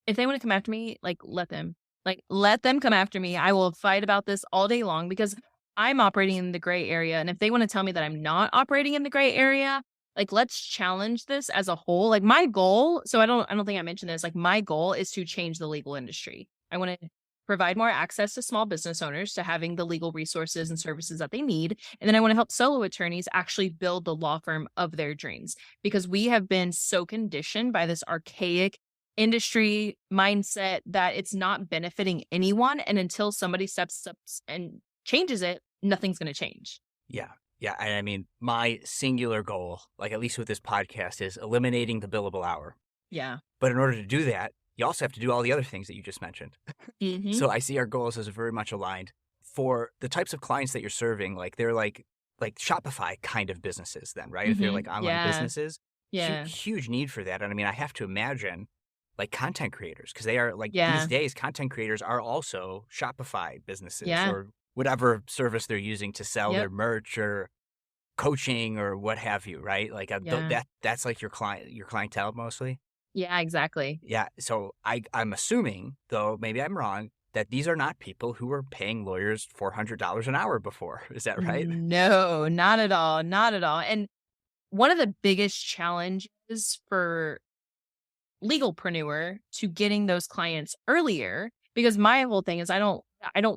if they want to come after me, like, let them. Like, let them come after me. I will fight about this all day long because I'm operating in the gray area. And if they want to tell me that I'm not operating in the gray area, like, let's challenge this as a whole. Like, my goal, so I don't think I mentioned this, like, my goal is to change the legal industry. I want to provide more access to small business owners to having the legal resources and services that they need. And then I want to help solo attorneys actually build the law firm of their dreams because we have been so conditioned by this archaic industry mindset that it's not benefiting anyone. And until somebody steps up and changes it, nothing's going to change. Yeah. Yeah. And I mean, my singular goal, like at least with this podcast, is eliminating the billable hour. Yeah. But in order to do that, you also have to do all the other things that you just mentioned. Mm-hmm. So I see our goals as very much aligned. For the types of clients that you're serving, like they're like Shopify kind of businesses then, right? If they're like online businesses, Yeah. huge need for that. And I mean, I have to imagine like content creators, because they are like these Yeah. days, content creators are also Shopify businesses Yeah. or whatever service they're using to sell Yep. their merch or coaching or what have you, right? Like Yeah. that's like your clientele mostly. Yeah, exactly. Yeah. So I'm assuming, though maybe I'm wrong, that these are not people who were paying lawyers $400 an hour before. Is that right? No, not at all. Not at all. And one of the biggest challenges for Legalpreneur to getting those clients earlier, because my whole thing is I don't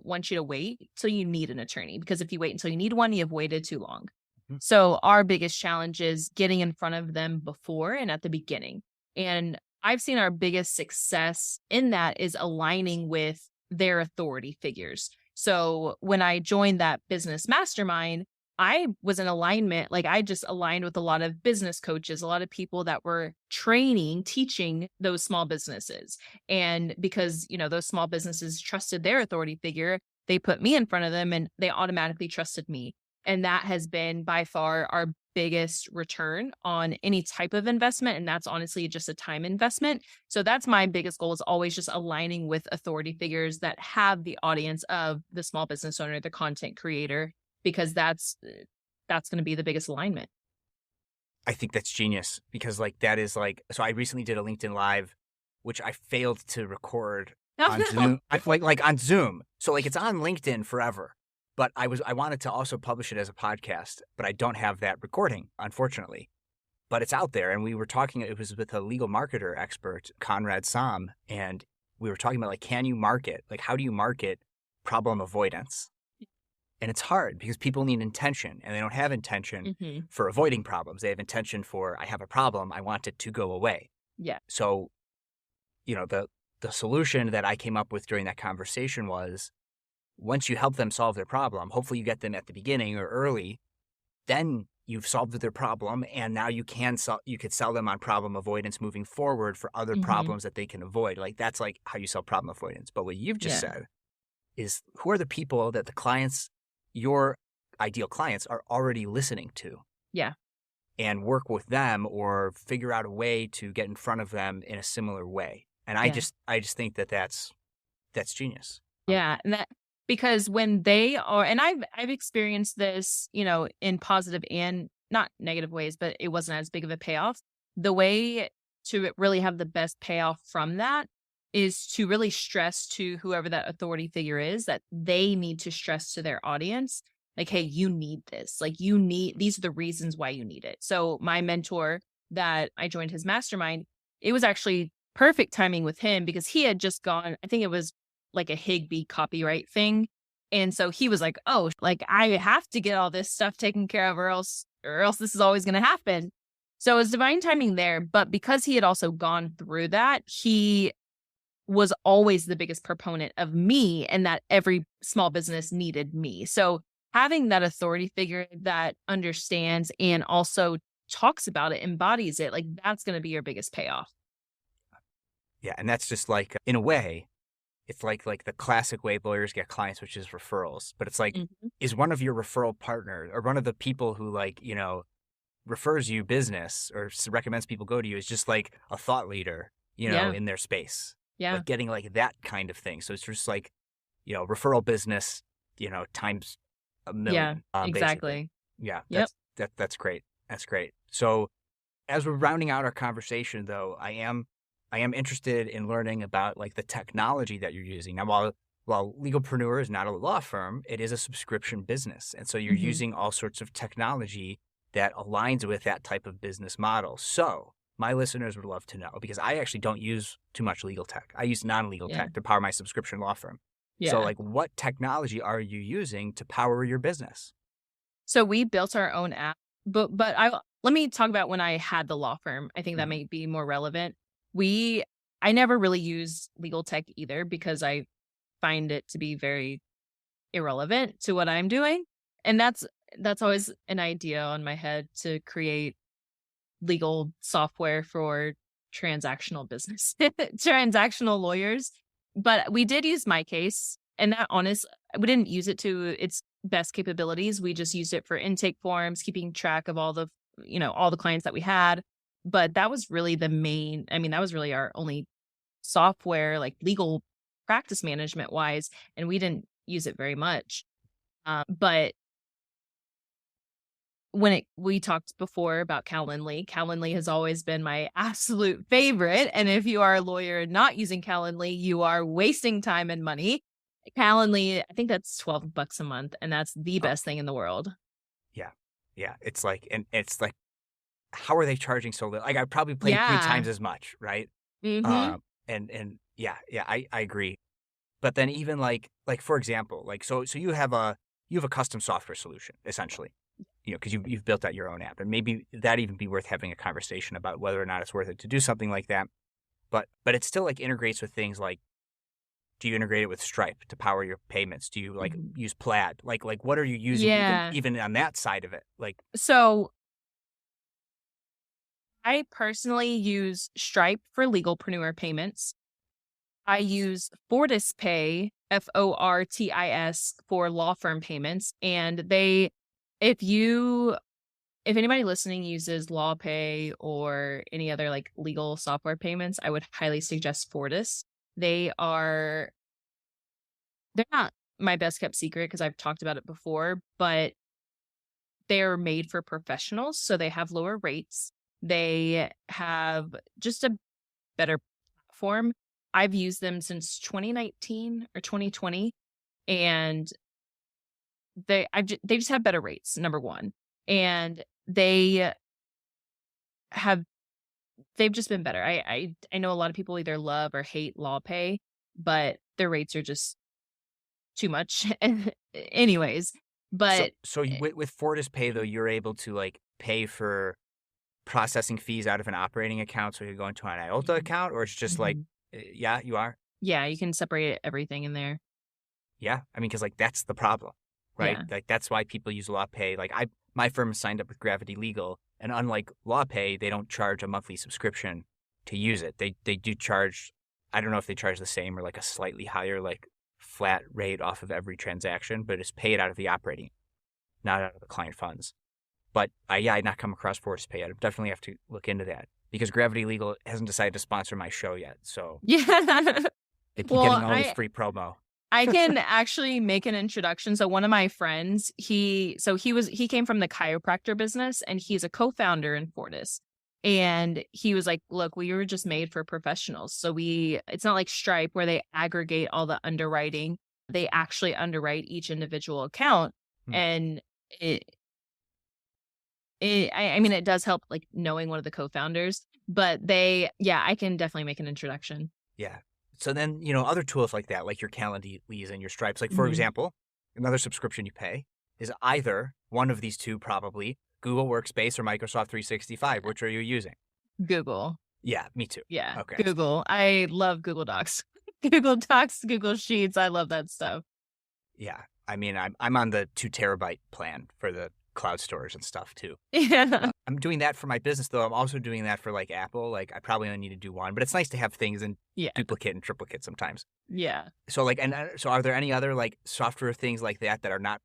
want you to wait till you need an attorney, because if you wait until you need one, you've waited too long. Mhm. So our biggest challenge is getting in front of them before and at the beginning. And I've seen our biggest success in that is aligning with their authority figures. So when I joined that business mastermind, I was in alignment. Like I just aligned with a lot of business coaches, a lot of people that were teaching those small businesses. And because, those small businesses trusted their authority figure, they put me in front of them and they automatically trusted me. And that has been by far our biggest return on any type of investment. And that's honestly just a time investment. So that's my biggest goal, is always just aligning with authority figures that have the audience of the small business owner, the content creator, because that's going to be the biggest alignment. I think that's genius, because like that is like, so I recently did a LinkedIn Live, which I failed to record on Zoom. I like on Zoom. So like it's on LinkedIn forever. But I wanted to also publish it as a podcast, but I don't have that recording, unfortunately. But it's out there. And we were talking, it was with a legal marketer expert, Conrad Sam, and we were talking about like, can you market? Like, how do you market problem avoidance? And it's hard because people need intention, and they don't have intention for avoiding problems. They have intention for, I have a problem, I want it to go away. Yeah. So, the solution that I came up with during that conversation was, once you help them solve their problem, hopefully you get them at the beginning or early, then you've solved their problem, and now you could sell them on problem avoidance moving forward for other problems that they can avoid. Like that's like how you sell problem avoidance. But what you've just said is, who are the people that the clients, your ideal clients, are already listening to? Yeah. And work with them or figure out a way to get in front of them in a similar way. And I just think that that's genius. Yeah. And because when they are, and I've experienced this, in positive and not negative ways, but it wasn't as big of a payoff. The way to really have the best payoff from that is to really stress to whoever that authority figure is that they need to stress to their audience, like, hey, you need this. Like these are the reasons why you need it. So my mentor that I joined his mastermind, it was actually perfect timing with him because he had just gone, I think it was like a Higby copyright thing. And so he was like, oh, like I have to get all this stuff taken care of or else this is always going to happen. So it was divine timing there. But because he had also gone through that, he was always the biggest proponent of me, and that every small business needed me. So having that authority figure that understands and also talks about it, embodies it, like that's going to be your biggest payoff. Yeah. And that's just like, in a way, it's like the classic way lawyers get clients, which is referrals. But it's like, is one of your referral partners or one of the people who refers you business or recommends people go to you is just like a thought leader, in their space. Yeah. Like getting like that kind of thing. So it's just like, referral business, times a million. Yeah, exactly. Basically. Yeah. Yep. That's great. That's great. So as we're rounding out our conversation, though, I am interested in learning about like the technology that you're using. Now, while Legalpreneur is not a law firm, it is a subscription business. And so you're using all sorts of technology that aligns with that type of business model. So my listeners would love to know, because I actually don't use too much legal tech. I use non-legal tech to power my subscription law firm. Yeah. So like, what technology are you using to power your business? So we built our own app, but let me talk about when I had the law firm. I think that may be more relevant. We I never really use legal tech either because I find it to be very irrelevant to what I'm doing. And that's always an idea on my head, to create legal software for transactional business, transactional lawyers. But we did use my case, and we didn't use it to its best capabilities. We just used it for intake forms, keeping track of all the clients that we had. But that was really that was really our only software, like legal practice management wise, and we didn't use it very much. But we talked before about Calendly has always been my absolute favorite. And if you are a lawyer not using Calendly, you are wasting time and money. Calendly, I think that's $12 a month, and that's the best thing in the world. Yeah. Yeah. It's like, how are they charging so little? Like, I probably pay 3 Yeah. times as much, right? Mm-hmm. And yeah, I agree. But then even like for example, like so you have a custom software solution essentially, because you've built out your own app, and maybe that even be worth having a conversation about whether or not it's worth it to do something like that. But it still like integrates with things like, do you integrate it with Stripe to power your payments? Do you like use Plaid? Like what are you using Yeah. even on that side of it? Like, So I personally use Stripe for Legalpreneur payments. I use Fortis Pay, Fortis, for law firm payments. And if anybody listening uses LawPay or any other like legal software payments, I would highly suggest Fortis. They're not my best kept secret because I've talked about it before, but they're made for professionals. So they have lower rates. They have just a better platform. I've used them since 2019 or 2020, and they just have better rates, number one. And they've just been better. I know a lot of people either love or hate LawPay, but their rates are just too much. Anyways, but so with Fortis Pay though, you're able to like pay for processing fees out of an operating account, so you go into an IOTA account, or it's just like, yeah, you are. Yeah, you can separate everything in there. Yeah, I mean, because like that's the problem, right? Yeah. Like that's why people use LawPay. Like my firm signed up with Gravity Legal, and unlike LawPay, they don't charge a monthly subscription to use it. They do charge. I don't know if they charge the same or like a slightly higher like flat rate off of every transaction, but it's paid out of the operating, not out of the client funds. But I'd not come across Fortis Pay. I'd definitely have to look into that because Gravity Legal hasn't decided to sponsor my show yet. So Yeah. they keep getting all this free promo. I can actually make an introduction. So one of my friends, he came from the chiropractor business, and he's a co-founder in Fortis. And he was like, look, we were just made for professionals. So it's not like Stripe where they aggregate all the underwriting. They actually underwrite each individual account. And it does help like knowing one of the co-founders, but I can definitely make an introduction. Yeah. So then, other tools like that, like your Calendly and your Stripes, like for example, another subscription you pay is either one of these two, probably Google Workspace or Microsoft 365. Which are you using? Google. Yeah, me too. Yeah. Okay. Google. I love Google Docs. Google Docs, Google Sheets. I love that stuff. Yeah. I mean, I'm on the 2 terabyte plan for the cloud storage and stuff too. Yeah. I'm doing that for my business though. I'm also doing that for like Apple. Like I probably only need to do one, but it's nice to have things in duplicate and triplicate sometimes. Yeah. So like, so are there any other like software things like that are not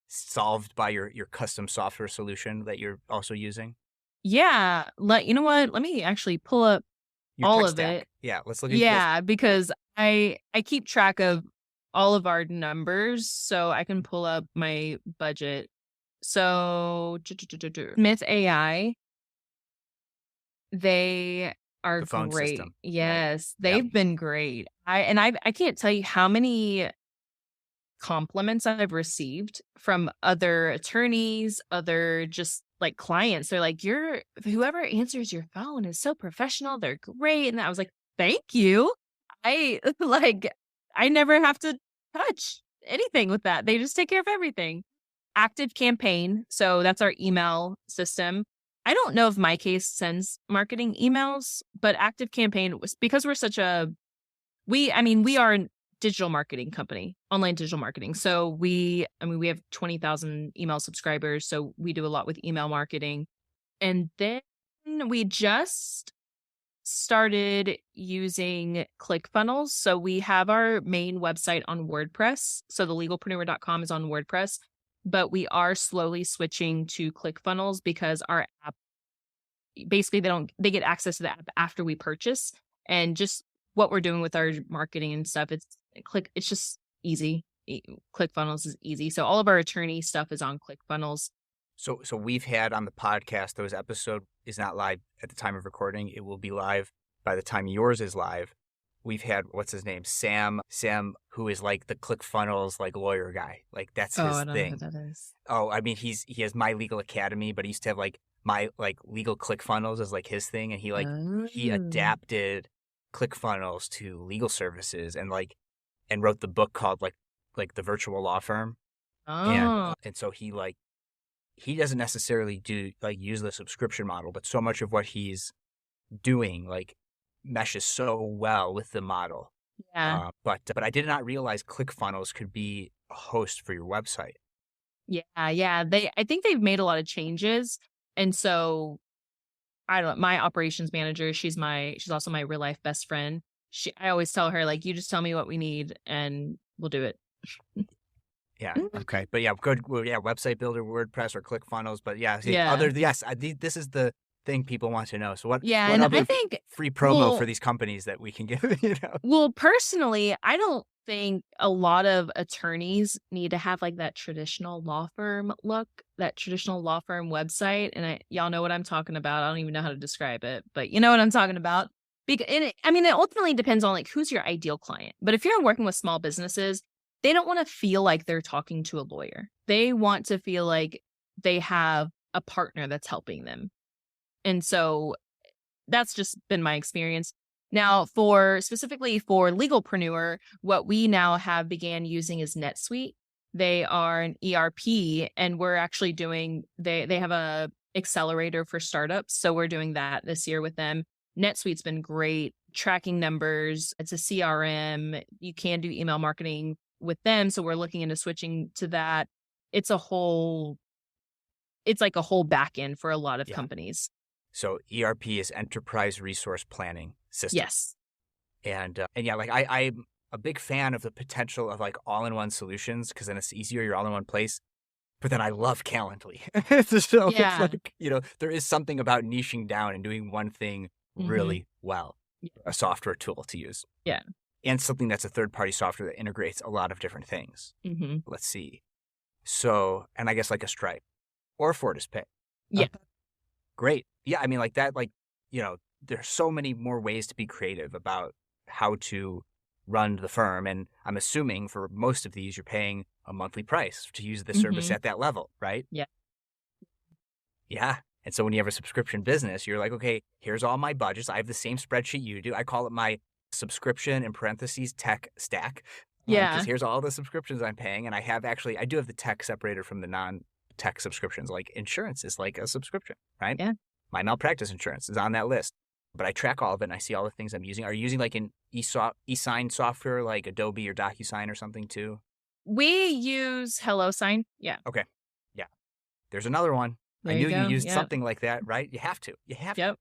solved by your custom software solution that you're also using? Yeah. You know what? Let me actually pull up your all tech of stack. it. Yeah. Let's look at this. Because I keep track of all of our numbers, so I can pull up my budget. So Smith AI, they are the phone great. System. Yes, right? They've been great. I can't tell you how many compliments I've received from other attorneys, other just like clients. They're like, whoever answers your phone is so professional. They're great. And I was like, thank you. I never have to touch anything with that. They just take care of everything. Active Campaign. So that's our email system. I don't know if my case sends marketing emails, but ActiveCampaign was because we're such a we are a digital marketing company, online digital marketing. So we have 20,000 email subscribers, so we do a lot with email marketing. And then we just started using ClickFunnels. So we have our main website on WordPress. So the legalpreneur.com is on WordPress, but we are slowly switching to ClickFunnels because our app basically they get access to the app after we purchase, and just what we're doing with our marketing and stuff, it's just easy. ClickFunnels is easy. So all of our attorney stuff is on ClickFunnels. So we've had on the podcast, those episode is not live at the time of recording. It will be live by the time yours is live. We've had, what's his name? Sam, who is like the ClickFunnels, like lawyer guy. Like that's his I don't thing. know who that is. Oh, I mean, he has My Legal Academy, but he used to have like my like legal ClickFunnels as like his thing. And he adapted ClickFunnels to legal services and wrote the book called like The Virtual Law Firm. Oh. And so he doesn't necessarily use the subscription model, but so much of what he's doing like meshes so well with the model. Yeah. But I did not realize ClickFunnels could be a host for your website. Yeah. I think they've made a lot of changes. And so I don't know, my operations manager, she's also my real life best friend. I always tell her, like, you just tell me what we need and we'll do it. Yeah. Okay. But yeah, good. Well, yeah, website builder, WordPress, or ClickFunnels. But yeah, this is the thing people want to know. So what? Yeah, what and other I think free promo for these companies that we can give. Well, personally, I don't think a lot of attorneys need to have like that traditional law firm look, that traditional law firm website. And y'all know what I'm talking about. I don't even know how to describe it, but you know what I'm talking about. It ultimately depends on like who's your ideal client. But if you're working with small businesses, they don't want to feel like they're talking to a lawyer. They want to feel like they have a partner that's helping them. And so that's just been my experience. Now, specifically for Legalpreneur, what we now have began using is NetSuite. They are an ERP, and we're actually they have a accelerator for startups. So we're doing that this year with them. NetSuite's been great, tracking numbers. It's a CRM. You can do email marketing with them. So we're looking into switching to that. It's like a whole back end for a lot of companies. So ERP is Enterprise Resource Planning System. Yes. And yeah, like I'm a big fan of the potential of like all-in-one solutions because then it's easier, you're all in one place. But then I love Calendly. It's like, there is something about niching down and doing one thing really well, a software tool to use. Yeah. And something that's a third-party software that integrates a lot of different things. Let's see. So, and I guess like a Stripe or a FortisPay. Yeah. Great. Yeah, I mean, like that, there's so many more ways to be creative about how to run the firm. And I'm assuming for most of these, you're paying a monthly price to use the service at that level, right? Yeah. Yeah. And so when you have a subscription business, you're like, okay, here's all my budgets. I have the same spreadsheet you do. I call it my subscription in parentheses tech stack. Yeah. Because here's all the subscriptions I'm paying. And I do have the tech separated from the non-tech subscriptions. Like insurance is like a subscription, right? Yeah. My malpractice insurance is on that list. But I track all of it and I see all the things I'm using. Are you using like an e-sign software like Adobe or DocuSign or something too? We use HelloSign. Yeah. Okay. Yeah. There's another one. I knew you used something like that, right? You have to. Yep.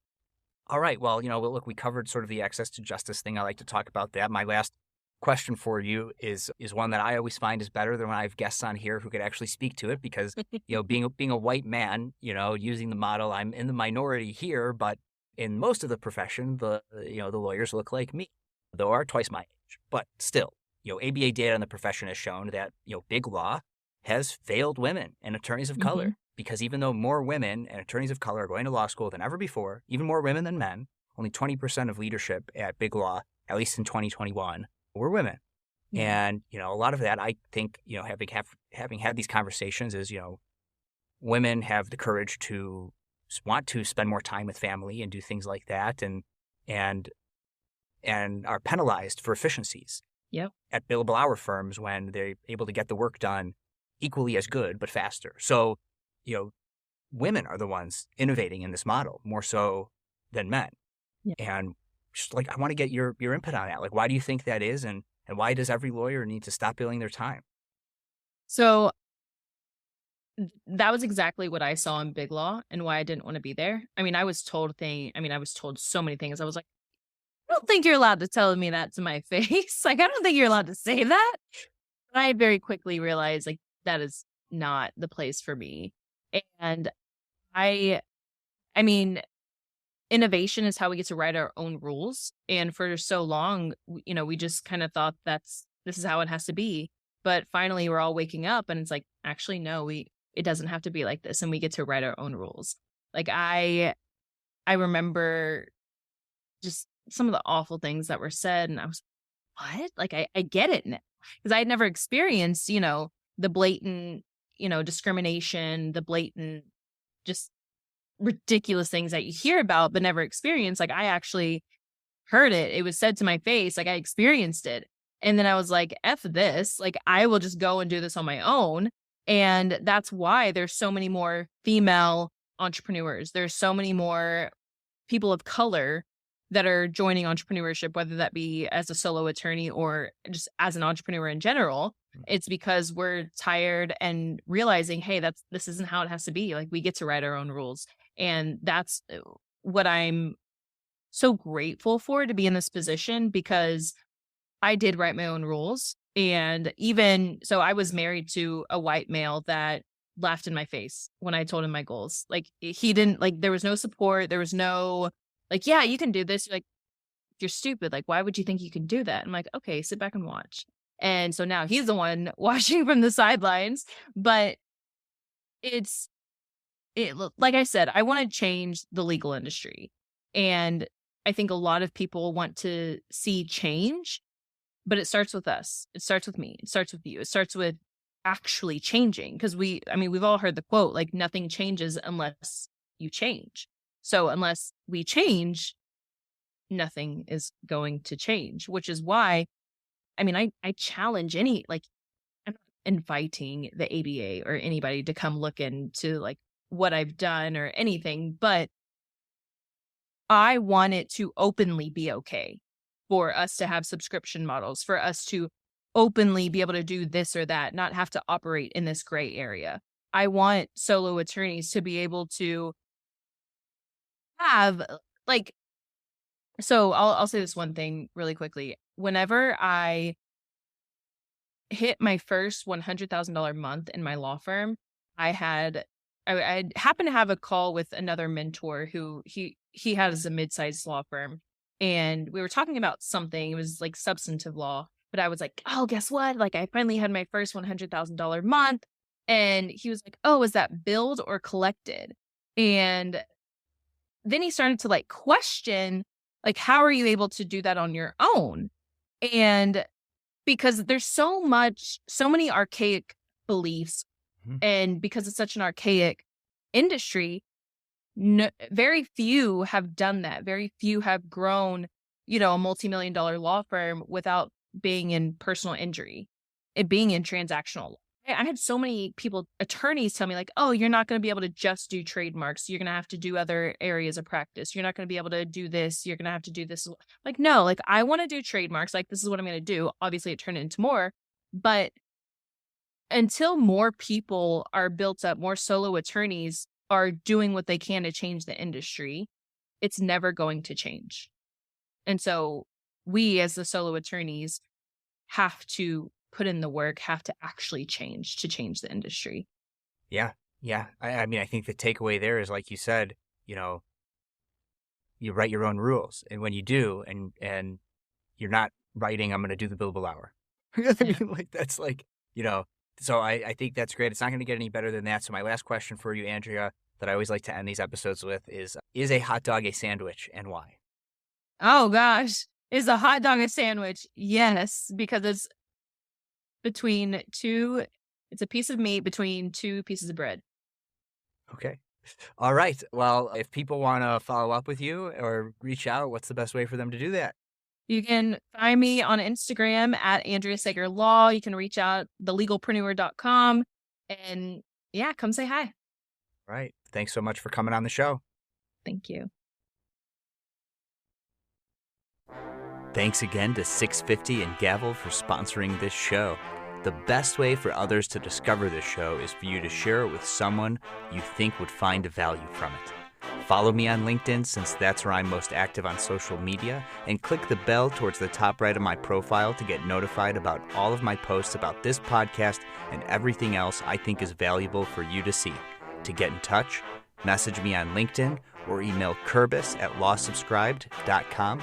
All right. Well, look, we covered sort of the access to justice thing. I like to talk about that. My last question for you is one that I always find is better than when I have guests on here who could actually speak to it because, being a white man, using the model, I'm in the minority here, but in most of the profession, the lawyers look like me, though are twice my age. But still, ABA data in the profession has shown that, big law has failed women and attorneys of color because even though more women and attorneys of color are going to law school than ever before, even more women than men, only 20% of leadership at big law, at least in 2021, were women. And, a lot of that, I think, having had these conversations is, women have the courage to want to spend more time with family and do things like that and are penalized for efficiencies at billable hour firms when they're able to get the work done equally as good but faster. So, women are the ones innovating in this model more so than men. Yeah. And just like, I want to get your input on that. Like, why do you think that is? And why does every lawyer need to stop billing their time? So that was exactly what I saw in Big Law and why I didn't want to be there. I mean, I was told so many things. I was like, I don't think you're allowed to tell me that to my face. Like, I don't think you're allowed to say that. But I very quickly realized like that is not the place for me. And I I mean, innovation is how we get to write our own rules. And for so long, we just kind of thought this is how it has to be. But finally, we're all waking up, and it's like, actually, no, it doesn't have to be like this, and we get to write our own rules. Like I remember just some of the awful things that were said, and I was, what? Like I get it now because I had never experienced, the blatant, discrimination, the blatant, just ridiculous things that you hear about but never experience. Like I actually heard it. It was said to my face. Like I experienced it. And then I was like, F this. Like I will just go and do this on my own. And that's why there's so many more female entrepreneurs. There's so many more people of color that are joining entrepreneurship, whether that be as a solo attorney or just as an entrepreneur in general. It's because we're tired and realizing, hey, this isn't how it has to be. Like we get to write our own rules. And that's what I'm so grateful for, to be in this position, because I did write my own rules. And even so, I was married to a white male that laughed in my face when I told him my goals. Like he didn't, like, there was no support. There was no, like, yeah, you can do this. Like, you're stupid. Like, why would you think you can do that? I'm like, okay, sit back and watch. And so now he's the one watching from the sidelines. But like I said, I want to change the legal industry. And I think a lot of people want to see change, but it starts with us. It starts with me. It starts with you. It starts with actually changing. Because we've all heard the quote, like, nothing changes unless you change. So unless we change, nothing is going to change, which is why, I challenge I'm not inviting the ABA or anybody to come look into like what I've done or anything, but I want it to openly be okay for us to have subscription models, for us to openly be able to do this or that, not have to operate in this gray area. I want solo attorneys to be able to have so I'll say this one thing really quickly. Whenever I hit my first $100,000 month in my law firm, I happened to have a call with another mentor who he has a mid-sized law firm, and we were talking about something. It was like substantive law, but I was like, oh, guess what? Like I finally had my first $100,000 month, and he was like, oh, is that billed or collected? And then he started to like question, like, how are you able to do that on your own? And because there's so many archaic beliefs, and because it's such an archaic industry, very few have done that. Very few have grown, a multi-million-dollar law firm without being in personal injury, it being in transactional law. I had so many attorneys tell me like, oh, you're not going to be able to just do trademarks. You're going to have to do other areas of practice. You're not going to be able to do this. You're going to have to do this. Like, no, like I want to do trademarks. Like, this is what I'm going to do. Obviously it turned into more, but until more people are built up, more solo attorneys are doing what they can to change the industry, it's never going to change. And so we as the solo attorneys have to put in the work, have to actually change to change the industry. Yeah. Yeah. I think the takeaway there is, like you said, you write your own rules. And when you do, and you're not writing, I'm going to do the billable hour. That's like, so I think that's great. It's not going to get any better than that. So my last question for you, Andrea, that I always like to end these episodes with is a hot dog a sandwich, and why? Oh gosh. Is a hot dog a sandwich? Yes, because it's it's a piece of meat between two pieces of bread. Okay. All right. Well, if people want to follow up with you or reach out, what's the best way for them to do that? You can find me on Instagram at Andrea Sager Law. You can reach out, thelegalpreneur.com, and yeah, come say hi. Right. thanks so much for coming on the show. Thank you. Thanks again to 650 and Gavel for sponsoring this show. The best way for others to discover this show is for you to share it with someone you think would find value from it. Follow me on LinkedIn, since that's where I'm most active on social media, and click the bell towards the top right of my profile to get notified about all of my posts about this podcast and everything else I think is valuable for you to see. To get in touch, message me on LinkedIn or email kurbis@lawsubscribed.com.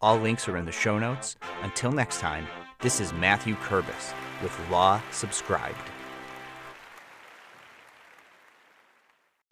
All links are in the show notes. Until next time, this is Matthew Kurbis with Law Subscribed.